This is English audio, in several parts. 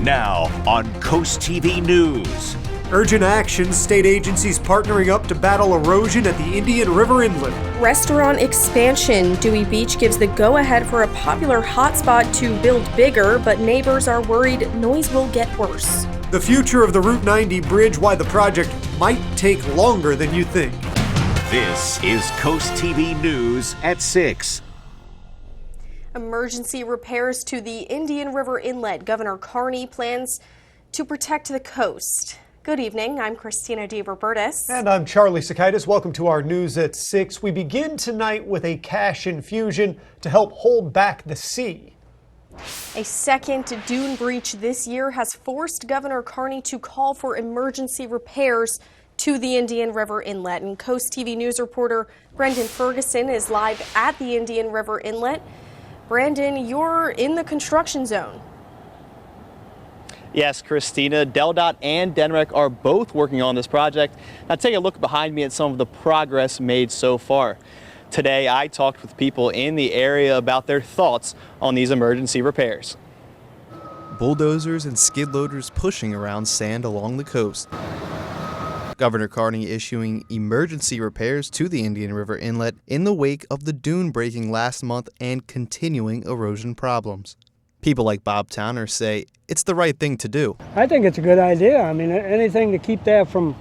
Now on CoastTV News. Urgent action, state agencies partnering up to battle erosion at the Indian River Inlet. Restaurant expansion. Dewey Beach gives the go-ahead for a popular hotspot to build bigger, but neighbors are worried noise will get worse. The future of the Route 90 bridge, why the project might take longer than you think. This is CoastTV News at 6. Emergency repairs to the Indian River Inlet. Governor Carney plans to protect the coast. Good evening, I'm Christina DeRobertis. And I'm Charlie Sakaitis. Welcome to our News at 6. We begin tonight with a cash infusion to help hold back the sea. A second dune breach this year has forced Governor Carney to call for emergency repairs to the Indian River Inlet. And CoastTV News reporter Brendan Ferguson is live at the Indian River Inlet. Brandon, you're in the construction zone. Yes, Christina, DelDOT and DNREC are both working on this project. Now take a look behind me at some of the progress made so far. Today, I talked with people in the area about their thoughts on these emergency repairs. Bulldozers and skid loaders pushing around sand along the coast. Governor Carney issuing emergency repairs to the Indian River Inlet in the wake of the dune breaking last month and continuing erosion problems. People like Bob Towner say it's the right thing to do. I think it's a good idea. I mean, anything to keep that from,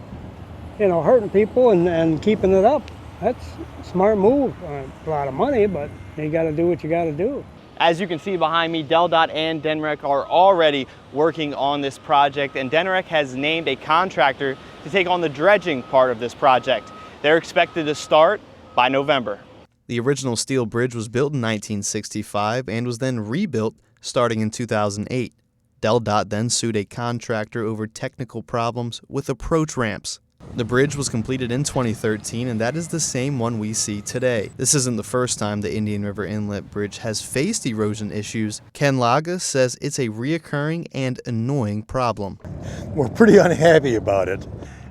hurting people and keeping it up. That's a smart move. A lot of money, but you got to do what you got to do. As you can see behind me, DelDOT and DNREC are already working on this project, and DNREC has named a contractor to take on the dredging part of this project. They're expected to start by November. The original steel bridge was built in 1965 and was then rebuilt starting in 2008. DelDOT then sued a contractor over technical problems with approach ramps. The bridge was completed in 2013, and that is the same one we see today. This isn't the first time the Indian River Inlet Bridge has faced erosion issues. Ken Laga says it's a reoccurring and annoying problem. We're pretty unhappy about it,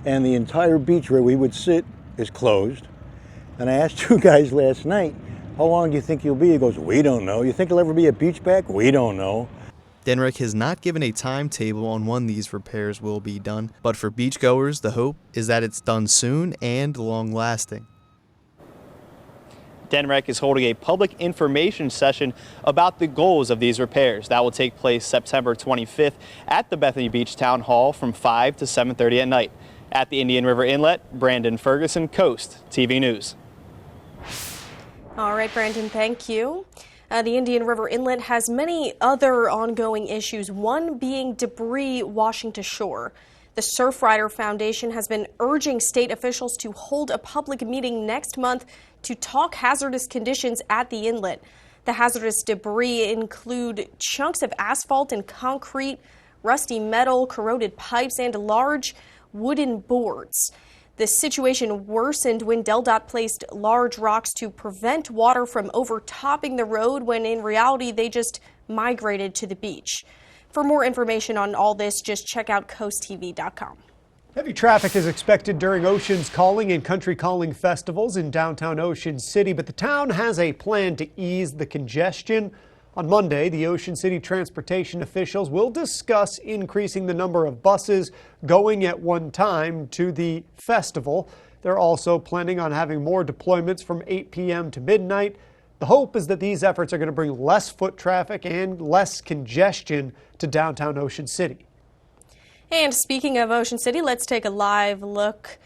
and the entire beach where we would sit is closed. And I asked two guys last night, how long do you think you'll be? He goes, we don't know. You think there'll ever be a beach back? We don't know. DNREC has not given a timetable on when these repairs will be done, but for beachgoers, the hope is that it's done soon and long-lasting. DNREC is holding a public information session about the goals of these repairs. That will take place September 25th at the Bethany Beach Town Hall from 5 to 7:30 at night. At the Indian River Inlet, Brandon Ferguson, CoastTV News. All right, Brandon, thank you. The Indian River Inlet has many other ongoing issues, one being debris washing to shore. The Surfrider Foundation has been urging state officials to hold a public meeting next month to talk hazardous conditions at the inlet. The hazardous debris include chunks of asphalt and concrete, rusty metal, corroded pipes, and large wooden boards. The situation worsened when DelDOT placed large rocks to prevent water from overtopping the road when in reality they just migrated to the beach. For more information on all this, just check out coasttv.com. Heavy traffic is expected during Oceans Calling and Country Calling festivals in downtown Ocean City, but the town has a plan to ease the congestion. On Monday, the Ocean City transportation officials will discuss increasing the number of buses going at one time to the festival. They're also planning on having more deployments from 8 p.m. to midnight. The hope is that these efforts are going to bring less foot traffic and less congestion to downtown Ocean City. And speaking of Ocean City, let's take a live look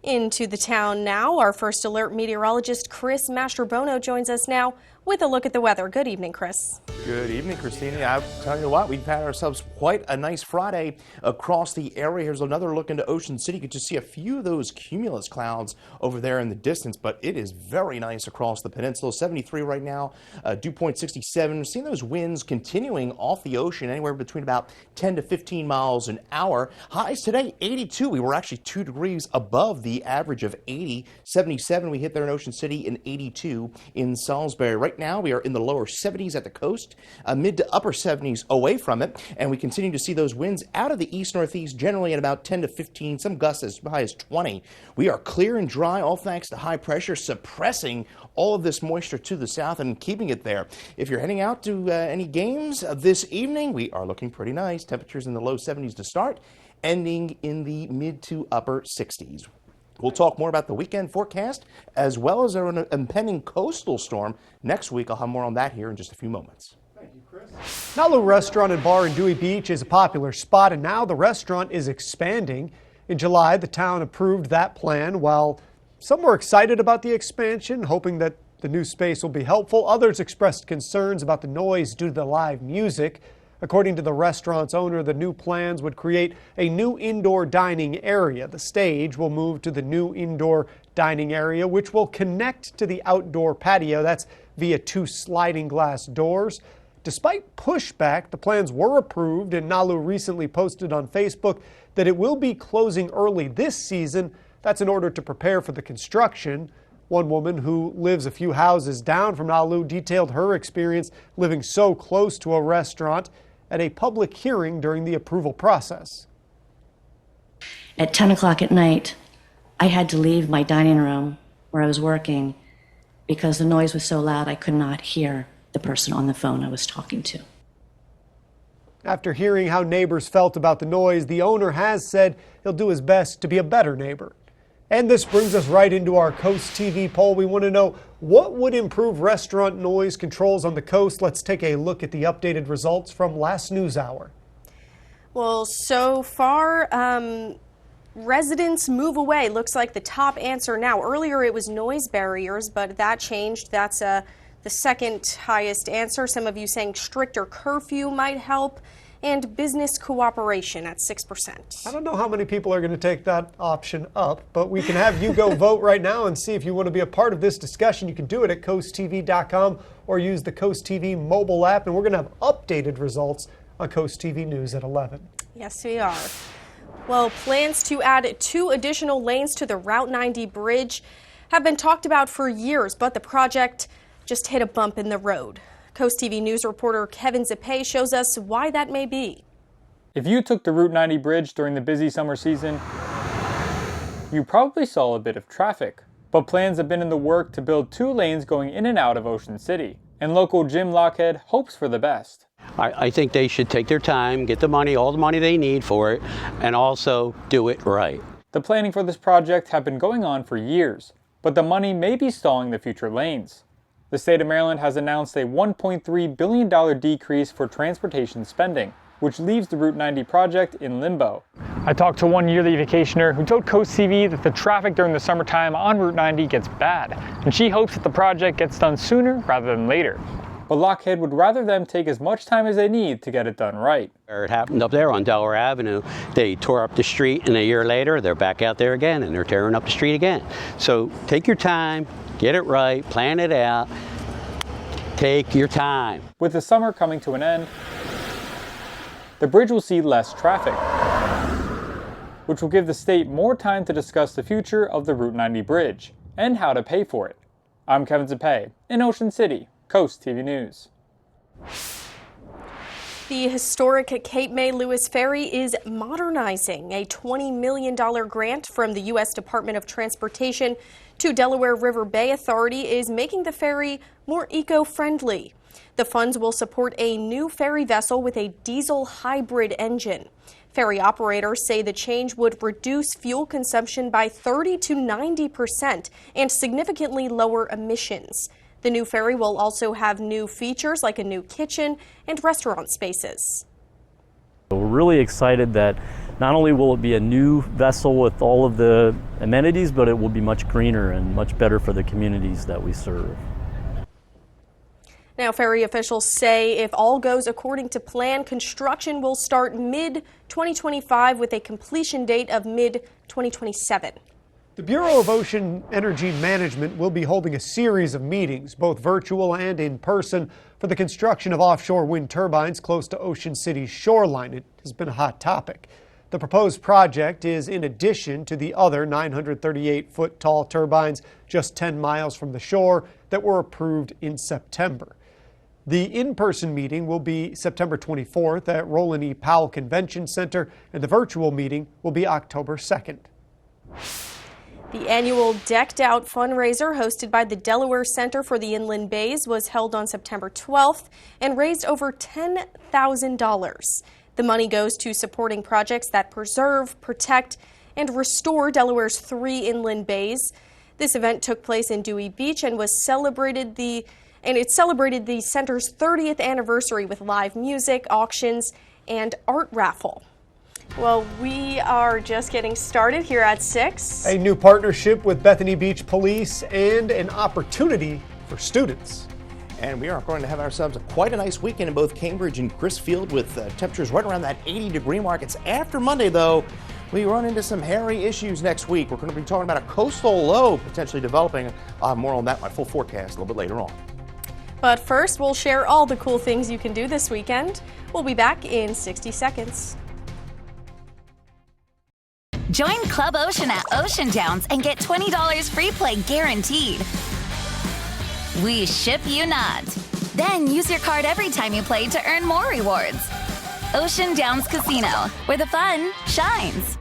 into the town now. Our first alert meteorologist Chris Mastrobono joins us now with a look at the weather. Good evening, Chris. Good evening, Christina. I'll tell you what, we've had ourselves quite a nice Friday across the area. Here's another look into Ocean City. You can just see a few of those cumulus clouds over there in the distance, but it is very nice across the peninsula. 73 right now, dew point 67. We're seeing those winds continuing off the ocean anywhere between about 10 to 15 miles an hour. Highs today, 82. We were actually 2 degrees above the average of 80. 77 we hit there in Ocean City and 82 in Salisbury. Right Right now, we are in the lower 70s at the coast, mid to upper 70s away from it, and we continue to see those winds out of the east-northeast, generally at about 10 to 15, some gusts as high as 20. We are clear and dry, all thanks to high pressure suppressing all of this moisture to the south and keeping it there. If you're heading out to any games this evening, we are looking pretty nice. Temperatures in the low 70s to start, ending in the mid to upper 60s. We'll talk more about the weekend forecast as well as our impending coastal storm next week. I'll have more on that here in just a few moments. Thank you, Chris. Nalu Restaurant and Bar in Dewey Beach is a popular spot, and now the restaurant is expanding. In July, the town approved that plan. While some were excited about the expansion, hoping that the new space will be helpful, others expressed concerns about the noise due to the live music. According to the restaurant's owner, the new plans would create a new indoor dining area. The stage will move to the new indoor dining area, which will connect to the outdoor patio. That's via 2 sliding glass doors. Despite pushback, the plans were approved, and Nalu recently posted on Facebook that it will be closing early this season. That's in order to prepare for the construction. One woman who lives a few houses down from Nalu detailed her experience living so close to a restaurant at a public hearing during the approval process. At 10 o'clock at night, I had to leave my dining room where I was working because the noise was so loud I could not hear the person on the phone I was talking to. After hearing how neighbors felt about the noise, the owner has said he'll do his best to be a better neighbor. And this brings us right into our Coast TV poll. We want to know, what would improve restaurant noise controls on the coast? Let's take a look at the updated results from last news hour. Well, so far, residents move away. Looks like the top answer now. Earlier it was noise barriers, but that changed. That's the second highest answer. Some of you saying stricter curfew might help, and business cooperation at 6%. I don't know how many people are going to take that option up, but we can have you go vote right now and see if you want to be a part of this discussion. You can do it at CoastTV.com or use the Coast TV mobile app, and we're going to have updated results on Coast TV News at 11. Yes, we are. Well, plans to add 2 additional lanes to the Route 90 bridge have been talked about for years, but the project just hit a bump in the road. Coast TV News reporter Kevin Zappe shows us why that may be. If you took the Route 90 bridge during the busy summer season, you probably saw a bit of traffic. But plans have been in the work to build 2 lanes going in and out of Ocean City. And local Jim Lockhead hopes for the best. I think they should take their time, get the money, all the money they need for it, and also do it right. The planning for this project have been going on for years, but the money may be stalling the future lanes. The state of Maryland has announced a $1.3 billion decrease for transportation spending, which leaves the Route 90 project in limbo. I talked to one yearly vacationer who told Coast TV that the traffic during the summertime on Route 90 gets bad, and she hopes that the project gets done sooner rather than later. But Lockhead would rather them take as much time as they need to get it done right. It happened up there on Delaware Avenue. They tore up the street, and a year later, they're back out there again, and they're tearing up the street again. So take your time, get it right, plan it out, take your time. With the summer coming to an end, the bridge will see less traffic, which will give the state more time to discuss the future of the Route 90 bridge and how to pay for it. I'm Kevin Zappe in Ocean City, Coast TV News. The historic Cape May Lewis Ferry is modernizing. A $20 million grant from the U.S. Department of Transportation to Delaware River Bay Authority is making the ferry more eco-friendly. The funds will support a new ferry vessel with a diesel hybrid engine. Ferry operators say the change would reduce fuel consumption by 30 to 90% and significantly lower emissions. The new ferry will also have new features like a new kitchen and restaurant spaces. We're really excited that not only will it be a new vessel with all of the amenities, but it will be much greener and much better for the communities that we serve. Now, ferry officials say if all goes according to plan, construction will start mid-2025 with a completion date of mid-2027. The Bureau of Ocean Energy Management will be holding a series of meetings, both virtual and in person, for the construction of offshore wind turbines close to Ocean City's shoreline. It has been a hot topic. The proposed project is in addition to the other 938-foot tall turbines just 10 miles from the shore that were approved in September. The in-person meeting will be September 24th at Roland E. Powell Convention Center, and the virtual meeting will be October 2nd. The annual Decked Out fundraiser hosted by the Delaware Center for the Inland Bays was held on September 12th and raised over $10,000. The money goes to supporting projects that preserve, protect, and restore Delaware's 3 inland bays. This event took place in Dewey Beach and celebrated the center's 30th anniversary with live music, auctions, and art raffle. Well, we are just getting started here at 6. A new partnership with Bethany Beach Police and an opportunity for students. And we are going to have ourselves quite a nice weekend in both Cambridge and Crisfield with temperatures right around that 80-degree mark. It's after Monday, though. We run into some hairy issues next week. We're going to be talking about a coastal low potentially developing. More on that, my full forecast a little bit later on. But first, we'll share all the cool things you can do this weekend. We'll be back in 60 seconds. Join Club Ocean at Ocean Downs and get $20 free play guaranteed. We ship you not. Then use your card every time you play to earn more rewards. Ocean Downs Casino, where the fun shines.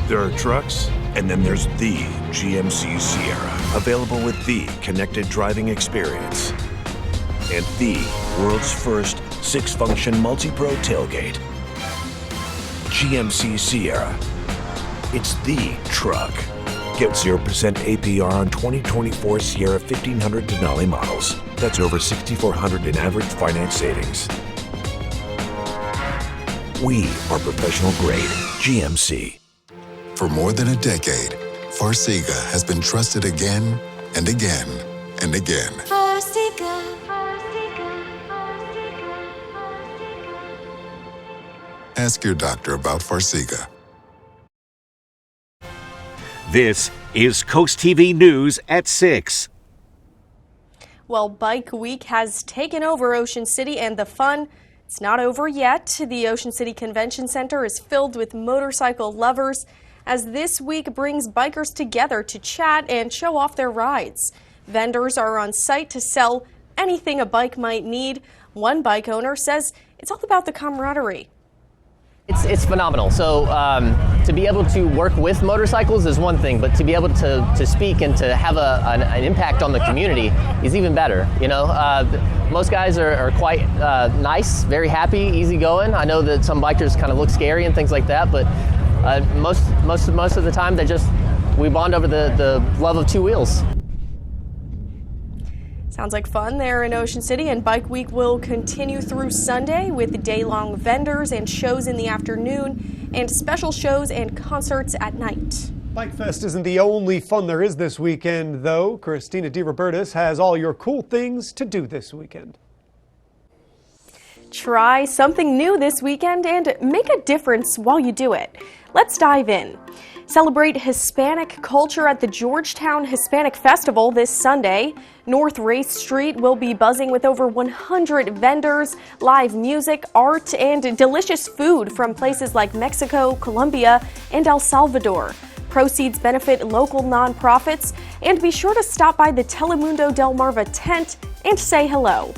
There are trucks, and then there's the GMC Sierra, available with the connected driving experience and the world's first 6-function multi-pro tailgate. GMC Sierra. It's the truck. Get 0% APR on 2024 Sierra 1500 Denali models. That's over $6,400 in average finance savings. We are professional grade GMC. For more than a decade, Farxiga has been trusted again and again and again. Farxiga. Ask your doctor about Farxiga. This is Coast TV News at 6. Well, Bike Week has taken over Ocean City, and the fun, it's not over yet. The Ocean City Convention Center is filled with motorcycle lovers as this week brings bikers together to chat and show off their rides. Vendors are on site to sell anything a bike might need. One bike owner says it's all about the camaraderie. It's phenomenal. So to be able to work with motorcycles is one thing, but to be able to speak and to have an impact on the community is even better. You know, most guys are quite nice, very happy, easygoing. I know that some bikers kind of look scary and things like that, but most of the time we bond over the love of 2 wheels. Sounds like fun there in Ocean City, and Bike Week will continue through Sunday with day-long vendors and shows in the afternoon and special shows and concerts at night. Bike Fest isn't the only fun there is this weekend, though. Christina DeRobertis has all your cool things to do this weekend. Try something new this weekend and make a difference while you do it. Let's dive in. Celebrate Hispanic culture at the Georgetown Hispanic Festival this Sunday. North Race Street will be buzzing with over 100 vendors, live music, art, and delicious food from places like Mexico, Colombia, and El Salvador. Proceeds benefit local nonprofits, and be sure to stop by the Telemundo Del Marva tent and say hello.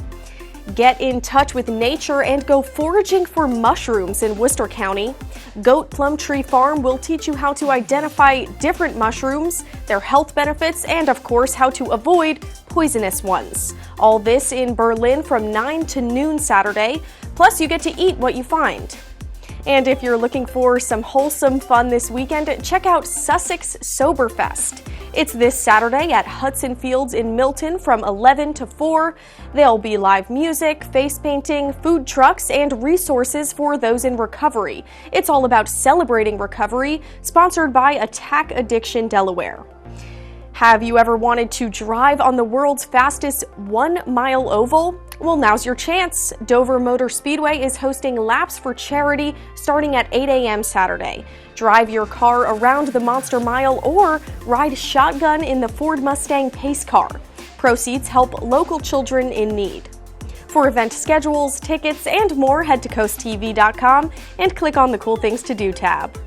Get in touch with nature and go foraging for mushrooms in Worcester County. Goat Plum Tree Farm will teach you how to identify different mushrooms, their health benefits, and of course how to avoid poisonous ones. All this in Berlin from 9 to noon Saturday, plus you get to eat what you find. And if you're looking for some wholesome fun this weekend, check out Sussex Soberfest. It's this Saturday at Hudson Fields in Milton from 11 to 4. There'll be live music, face painting, food trucks, and resources for those in recovery. It's all about celebrating recovery, sponsored by Attack Addiction Delaware. Have you ever wanted to drive on the world's fastest 1-mile oval? Well, now's your chance. Dover Motor Speedway is hosting laps for charity starting at 8 a.m. Saturday. Drive your car around the Monster Mile or ride shotgun in the Ford Mustang Pace car. Proceeds help local children in need. For event schedules, tickets, and more, head to CoastTV.com and click on the Cool Things to Do tab.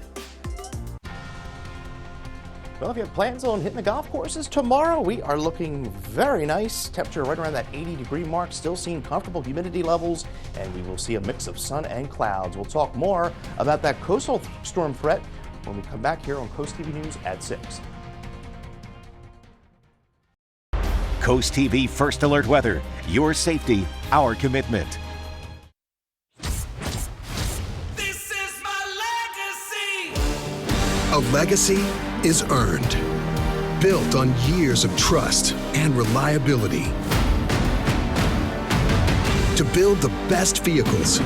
Well, if you have plans on hitting the golf courses tomorrow, we are looking very nice. Temperature right around that 80-degree mark, still seeing comfortable humidity levels, and we will see a mix of sun and clouds. We'll talk more about that coastal storm threat when we come back here on Coast TV News at 6. Coast TV First Alert Weather. Your safety, our commitment. This is my legacy. A legacy is earned, built on years of trust and reliability. To build the best vehicles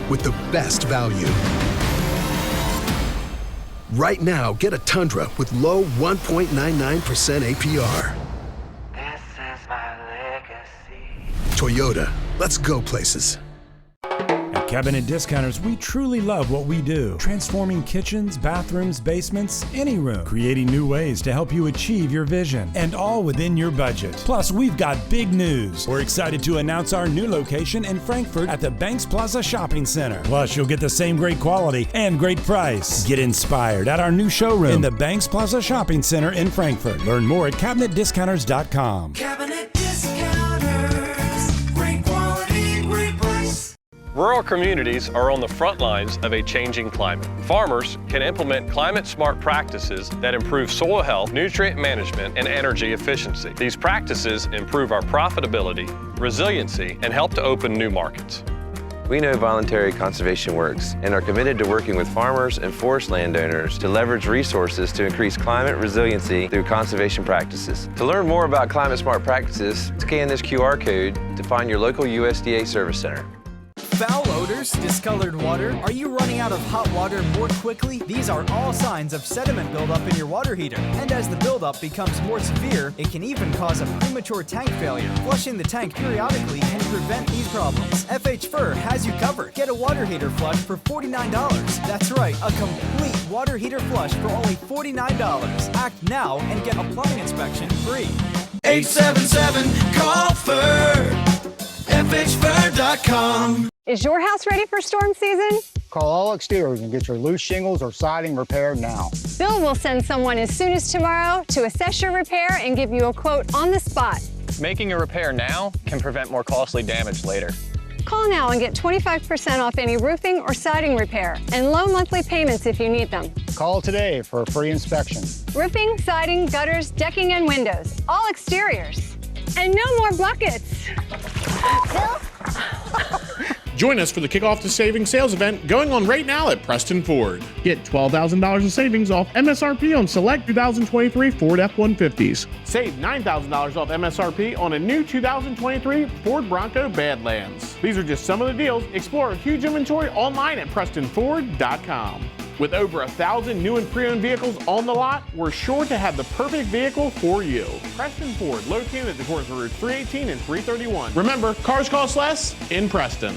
with the best value. Right now, get a Tundra with low 1.99% APR. This is my legacy. Toyota, let's go places. At Cabinet Discounters, we truly love what we do. Transforming kitchens, bathrooms, basements, any room. Creating new ways to help you achieve your vision. And all within your budget. Plus, we've got big news. We're excited to announce our new location in Frankfort at the Banks Plaza Shopping Center. Plus, you'll get the same great quality and great price. Get inspired at our new showroom in the Banks Plaza Shopping Center in Frankfort. Learn more at CabinetDiscounters.com. Cabinet Discounters. Great quality, great price. Rural communities are on the front lines of a changing climate. Farmers can implement climate-smart practices that improve soil health, nutrient management, and energy efficiency. These practices improve our profitability, resiliency, and help to open new markets. We know voluntary conservation works and are committed to working with farmers and forest landowners to leverage resources to increase climate resiliency through conservation practices. To learn more about climate-smart practices, scan this QR code to find your local USDA service center. Foul odors, discolored water, are you running out of hot water more quickly? These are all signs of sediment buildup in your water heater. And as the buildup becomes more severe, it can even cause a premature tank failure. Flushing the tank periodically can prevent these problems. FH Fur has you covered. Get a water heater flush for $49. That's right, a complete water heater flush for only $49. Act now and get a plumbing inspection free. 877-CALL-FUR. FHFur.com. Is your house ready for storm season? Call All Exteriors and get your loose shingles or siding repaired now. Bill will send someone as soon as tomorrow to assess your repair and give you a quote on the spot. Making a repair now can prevent more costly damage later. Call now and get 25% off any roofing or siding repair and low monthly payments if you need them. Call today for a free inspection. Roofing, siding, gutters, decking, and windows. All Exteriors. And no more buckets. Bill? Join us for the Kickoff to Savings sales event going on right now at Preston Ford. Get $12,000 in savings off MSRP on select 2023 Ford F-150s. Save $9,000 off MSRP on a new 2023 Ford Bronco Badlands. These are just some of the deals. Explore a huge inventory online at PrestonFord.com. With over 1,000 new and pre-owned vehicles on the lot, we're sure to have the perfect vehicle for you. Preston Ford, located at the corner of Route 318 and 331. Remember, cars cost less in Preston.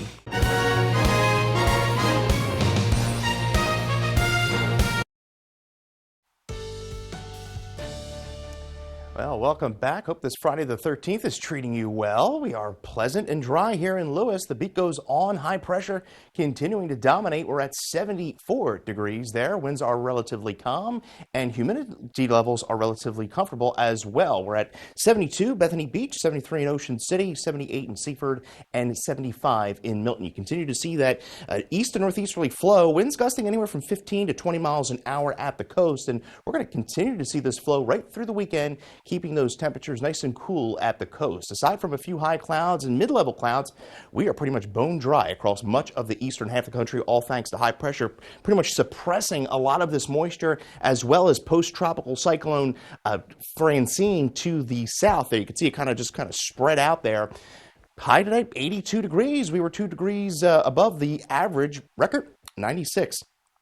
Well, welcome back. Hope this Friday the 13th is treating you well. We are pleasant and dry here in Lewis. The beat goes on. High pressure continuing to dominate. We're at 74 degrees there. Winds are relatively calm and humidity levels are relatively comfortable as well. We're at 72 Bethany Beach, 73 in Ocean City, 78 in Seaford, and 75 in Milton. You continue to see that east to northeasterly flow. Winds gusting anywhere from 15 to 20 miles an hour at the coast. And we're going to continue to see this flow right through the weekend, keeping those temperatures nice and cool at the coast. Aside from a few high clouds and mid-level clouds, we are pretty much bone dry across much of the eastern half of the country, all thanks to high pressure, pretty much suppressing a lot of this moisture, as well as post-tropical cyclone Francine to the south. There you can see it kind of spread out there. High today, 82 degrees. We were 2 degrees above the average record, 96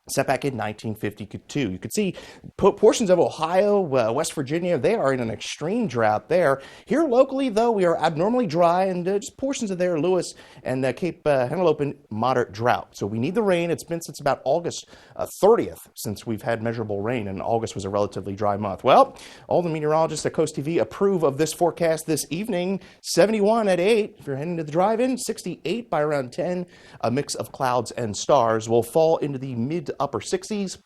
set back in 1952. You could see portions of Ohio, West Virginia, they are in an extreme drought there. Here locally, though, we are abnormally dry, and just portions of there, Lewis and Cape Henlopen, moderate drought. So we need the rain. It's been since about August 30th since we've had measurable rain, and August was a relatively dry month. Well, all the meteorologists at Coast TV approve of this forecast this evening. 71 at 8 if you're heading to the drive-in, 68 by around 10. A mix of clouds and stars will fall into the mid to upper 60s.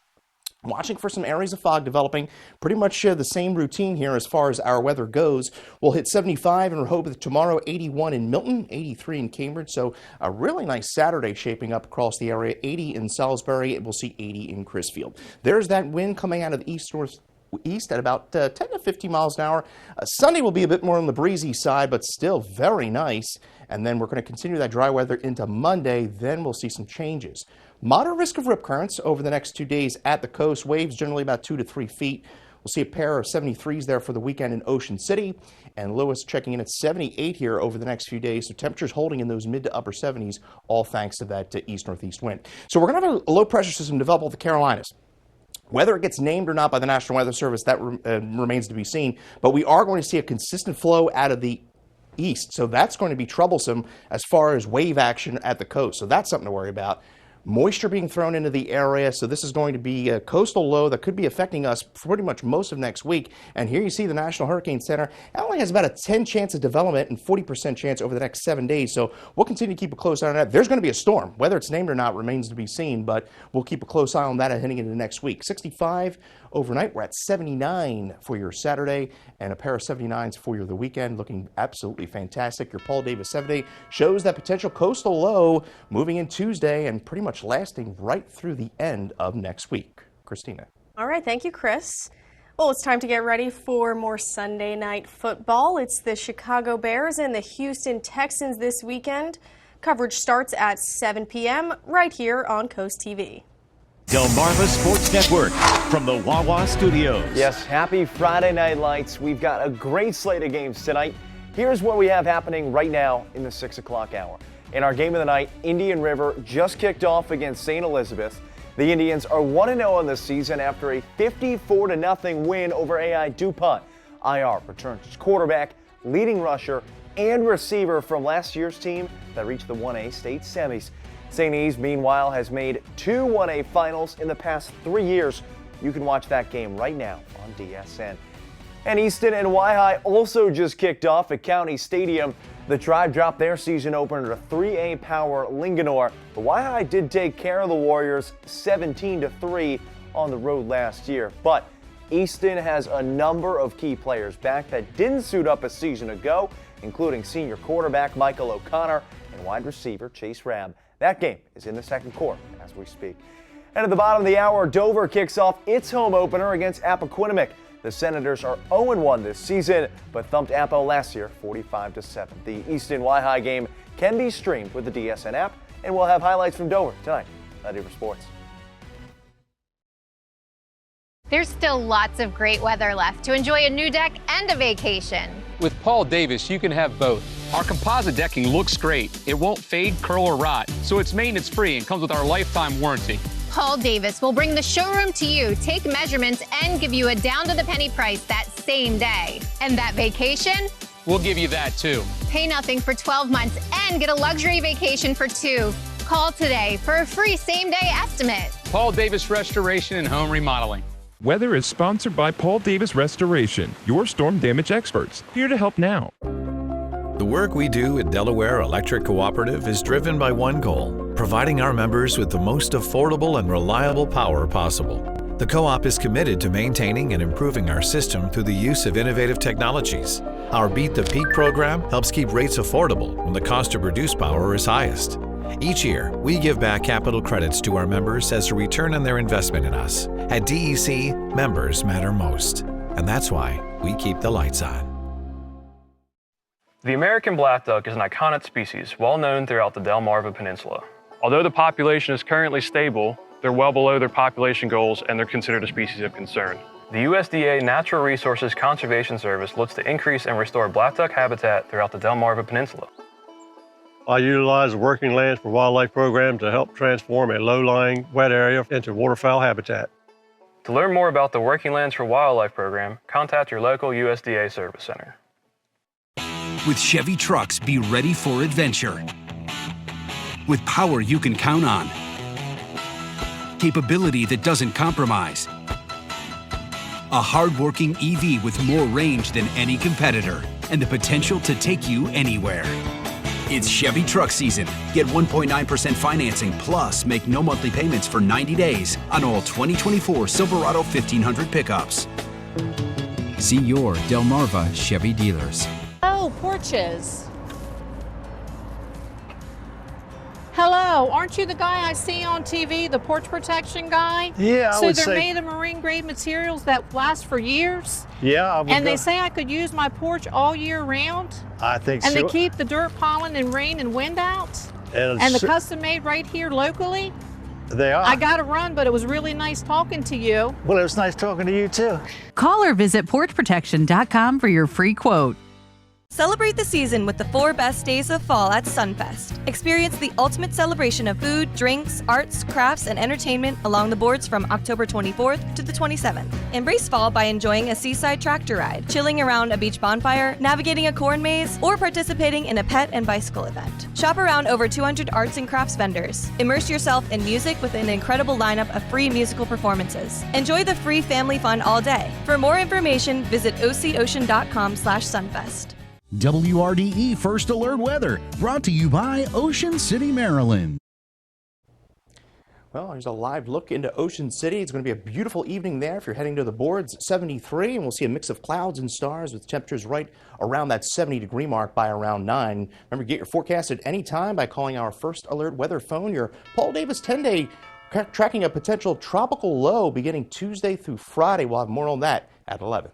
Watching for some areas of fog developing. Pretty much the same routine here as far as our weather goes. We'll hit 75 in Rehoboth tomorrow, 81 in Milton, 83 in Cambridge. So a really nice Saturday shaping up across the area. 80 in Salisbury. We'll see 80 in Crisfield. There's that wind coming out of the east at about 10 to 15 miles an hour. Sunday will be a bit more on the breezy side, but still very nice. And then we're going to continue that dry weather into Monday. Then we'll see some changes. Moderate risk of rip currents over the next 2 days at the coast. Waves generally about 2 to 3 feet. We'll see a pair of 73s there for the weekend in Ocean City. And Lewis checking in at 78 here over the next few days. So temperatures holding in those mid to upper 70s, all thanks to that east-northeast wind. So we're going to have a low pressure system develop over the Carolinas. Whether it gets named or not by the National Weather Service, that remains to be seen. But we are going to see a consistent flow out of the east. So that's going to be troublesome as far as wave action at the coast. So that's something to worry about. Moisture being thrown into the area, so this is going to be a coastal low that could be affecting us pretty much most of next week. And here you see the National Hurricane Center. It only has about a 10 chance of development and 40% chance over the next 7 days. So we'll continue to keep a close eye on that. There's going to be a storm. Whether it's named or not remains to be seen, but we'll keep a close eye on that heading into next week. 65 overnight. We're at 79 for your Saturday and a pair of 79s for your the weekend. Looking absolutely fantastic. Your Paul Davis 7-day shows that potential coastal low moving in Tuesday and pretty much lasting right through the end of next week. Christina. All right, thank you, Chris. Well, it's time to get ready for more Sunday night football. It's the Chicago Bears and the Houston Texans this weekend. Coverage starts at 7 p.m. right here on Coast TV. Delmarva Sports Network from the Wawa Studios. Yes, happy Friday Night Lights. We've got a great slate of games tonight. Here's what we have happening right now in the 6 o'clock hour. In our game of the night, Indian River just kicked off against St. Elizabeth. The Indians are 1-0 on this season after a 54-0 win over AI DuPont. IR returns its quarterback, leading rusher, and receiver from last year's team that reached the 1A state semis. St. E's, meanwhile, has made 2 1A finals in the past 3 years. You can watch that game right now on DSN. And Easton and Waihi also just kicked off at County Stadium. The Tribe dropped their season opener to 3A power Linganore. But Waihi did take care of the Warriors 17-3 on the road last year. But Easton has a number of key players back that didn't suit up a season ago, including senior quarterback Michael O'Connor and wide receiver Chase Rabb. That game is in the second quarter as we speak. And at the bottom of the hour, Dover kicks off its home opener against Appoquinimink. The Senators are 0-1 this season, but thumped Appo last year 45-7. The Easton Waihi game can be streamed with the DSN app, and we'll have highlights from Dover tonight on Dover Sports. There's still lots of great weather left to enjoy a new deck and a vacation. With Paul Davis, you can have both. Our composite decking looks great. It won't fade, curl, or rot, so it's maintenance-free and comes with our lifetime warranty. Paul Davis will bring the showroom to you, take measurements, and give you a down-to-the-penny price that same day. And that vacation? We'll give you that, too. Pay nothing for 12 months and get a luxury vacation for 2. Call today for a free same-day estimate. Paul Davis Restoration and Home Remodeling. Weather is sponsored by Paul Davis Restoration, your storm damage experts, here to help now. The work we do at Delaware Electric Cooperative is driven by one goal, providing our members with the most affordable and reliable power possible. The co-op is committed to maintaining and improving our system through the use of innovative technologies. Our Beat the Peak program helps keep rates affordable when the cost to produce power is highest. Each year, we give back capital credits to our members as a return on their investment in us. At DEC, members matter most. And that's why we keep the lights on. The American black duck is an iconic species well known throughout the Delmarva Peninsula. Although the population is currently stable, they're well below their population goals and they're considered a species of concern. The USDA Natural Resources Conservation Service looks to increase and restore black duck habitat throughout the Delmarva Peninsula. I utilize the Working Lands for Wildlife program to help transform a low-lying wet area into waterfowl habitat. To learn more about the Working Lands for Wildlife program, contact your local USDA Service Center. With Chevy trucks, be ready for adventure. With power you can count on. Capability that doesn't compromise. A hard-working EV with more range than any competitor and the potential to take you anywhere. It's Chevy truck season. Get 1.9% financing plus make no monthly payments for 90 days on all 2024 Silverado 1500 pickups. See your Delmarva Chevy dealers. Oh, porches. Hello, aren't you the guy I see on TV, the porch protection guy? Yeah, I would So they're say- made of marine grade materials that last for years? Yeah, I would And go- they say I could use my porch all year round? I think And so. they keep the dirt, pollen, and rain and wind out? And And the so- custom made right here locally? They are. I got to run, but it was really nice talking to you. Well, it was nice talking to you too. Call or visit porchprotection.com for your free quote. Celebrate the season with the 4 best days of fall at Sunfest. Experience the ultimate celebration of food, drinks, arts, crafts, and entertainment along the boards from October 24th to the 27th. Embrace fall by enjoying a seaside tractor ride, chilling around a beach bonfire, navigating a corn maze, or participating in a pet and bicycle event. Shop around over 200 arts and crafts vendors. Immerse yourself in music with an incredible lineup of free musical performances. Enjoy the free family fun all day. For more information, visit ococean.com/sunfest. WRDE First Alert Weather, brought to you by Ocean City, Maryland. Well, here's a live look into Ocean City. It's going to be a beautiful evening there if you're heading to the boards. 73, and we'll see a mix of clouds and stars with temperatures right around that 70-degree mark by around 9. Remember, get your forecast at any time by calling our First Alert Weather phone. Your Paul Davis 10-day tracking a potential tropical low beginning Tuesday through Friday. We'll have more on that at 11.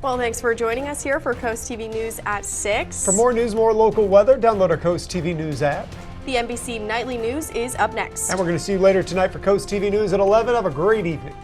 Well, thanks for joining us here for Coast TV News at 6. For more news, more local weather, download our Coast TV News app. The NBC Nightly News is up next. And we're going to see you later tonight for Coast TV News at 11. Have a great evening.